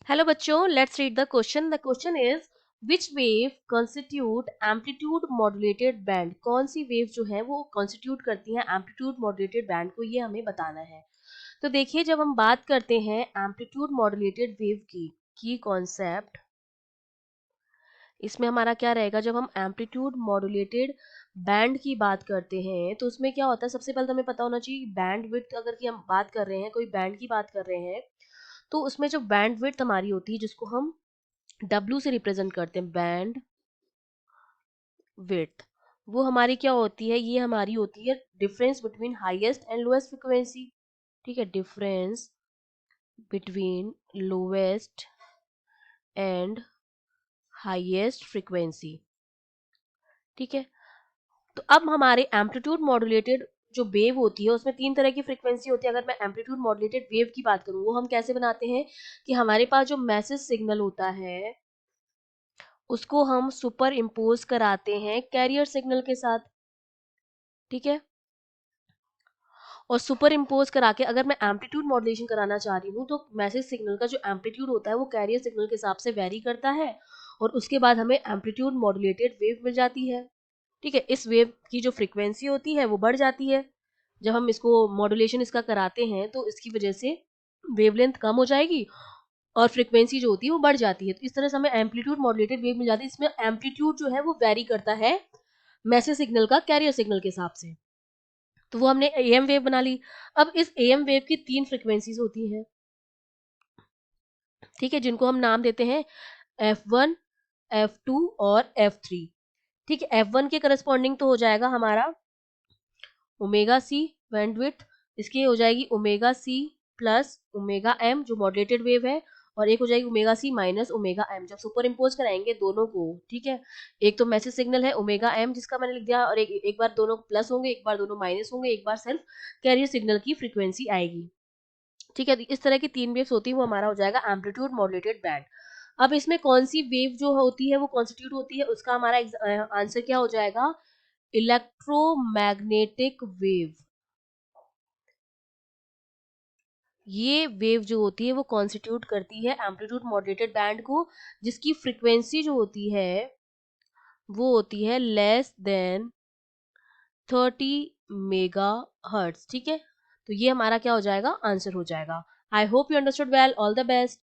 Hello बच्चों, let's read the question. The question is which wave constitute amplitude modulated band. कौन सी wave जो है वो कॉन्स्टिट्यूट करती है एम्पलीट्यूड मॉड्यूलेटेड बैंड को, ये हमें बताना है. तो देखिए, जब हम बात करते हैं एम्पलीट्यूड मॉड्यूलेटेड वेव की कॉन्सेप्ट, इसमें हमारा क्या रहेगा. जब हम एम्पलीट्यूड मॉड्यूलेटेड बैंड की बात करते हैं तो उसमें क्या होता है, सबसे पहले तो हमें पता होना चाहिए बैंड विड्थ. अगर की हम बात कर रहे हैं, कोई बैंड की बात कर रहे हैं, तो उसमें जो बैंड विड्थ हमारी होती है, जिसको हम W से रिप्रेजेंट करते हैं, बैंड विड्थ, वो हमारी क्या होती है, ये हमारी होती है difference between highest and lowest frequency. ठीक है, difference between lowest and highest frequency. ठीक है, तो अब हमारे एम्पलीट्यूड मॉड्यूलेटेड जो वेव होती है उसमें तीन तरह की फ्रिक्वेंसी होती है. अगर मैं एम्पलीट्यूड मॉड्यूलेटेड वेव की बात करूं, वो हम कैसे बनाते हैं कि हमारे पास जो मैसेज सिग्नल होता है उसको हम सुपर इम्पोज कराते हैं कैरियर सिग्नल के साथ. ठीक है, और सुपर इम्पोज करा के अगर मैं एम्पलीट्यूड मॉड्यूलेशन कराना चाह रही हूँ तो मैसेज सिग्नल का जो एम्पलीट्यूड होता है वो कैरियर सिग्नल के हिसाब से वेरी करता है, और उसके बाद हमें एम्पलीट्यूड मॉड्यूलेटेड वेव मिल जाती है. ठीक है, इस वेव की जो फ्रीक्वेंसी होती है वो बढ़ जाती है. जब हम इसको मॉड्यूलेशन इसका कराते हैं तो इसकी वजह से वेवलेंथ कम हो जाएगी और फ्रीक्वेंसी जो होती है वो बढ़ जाती है. तो इस तरह से हमें एम्पलीट्यूड मॉड्यूलेटेड वेव मिल जाती है. इसमें एम्पलीट्यूड जो है वो वेरी करता है मैसेज सिग्नल का कैरियर सिग्नल के हिसाब से. तो वो हमने एएम वेव बना ली. अब इस एएम वेव की तीन फ्रीक्वेंसीज होती हैं. ठीक है, जिनको हम नाम देते हैं F1, F2 और F3. ठीक है, F1 के करस्पॉन्डिंग तो हो जाएगा हमारा ओमेगा सी बैंडविड्थ. इसकी हो जाएगी omega C plus omega M जो मॉडरेटेड वेव है, और एक हो जाएगी omega C minus omega M जब सुपर इम्पोज कराएंगे दोनों को. ठीक है, एक तो मैसेज सिग्नल है ओमेगा एम जिसका मैंने लिख दिया, और एक बार दोनों प्लस होंगे, एक बार दोनों माइनस होंगे, एक बार सिर्फ कैरियर सिग्नल की फ्रीक्वेंसी आएगी. ठीक है, तो इस तरह की तीन वेव्स होती है, वो हमारा हो जाएगा एम्पलीट्यूड मॉड्यूलेटेड बैंड. अब इसमें कौन सी वेव जो होती है वो कॉन्स्टिट्यूट होती है, उसका हमारा आंसर क्या हो जाएगा, इलेक्ट्रोमैग्नेटिक वेव. ये वेव जो होती है वो कॉन्स्टिट्यूट करती है एम्पलीट्यूड मॉड्यूलेटेड बैंड को, जिसकी फ्रीक्वेंसी जो होती है वो होती है लेस देन 30 मेगा हर्ट्ज. ठीक है, तो ये हमारा क्या हो जाएगा, आंसर हो जाएगा. I hope you understood well. All the best.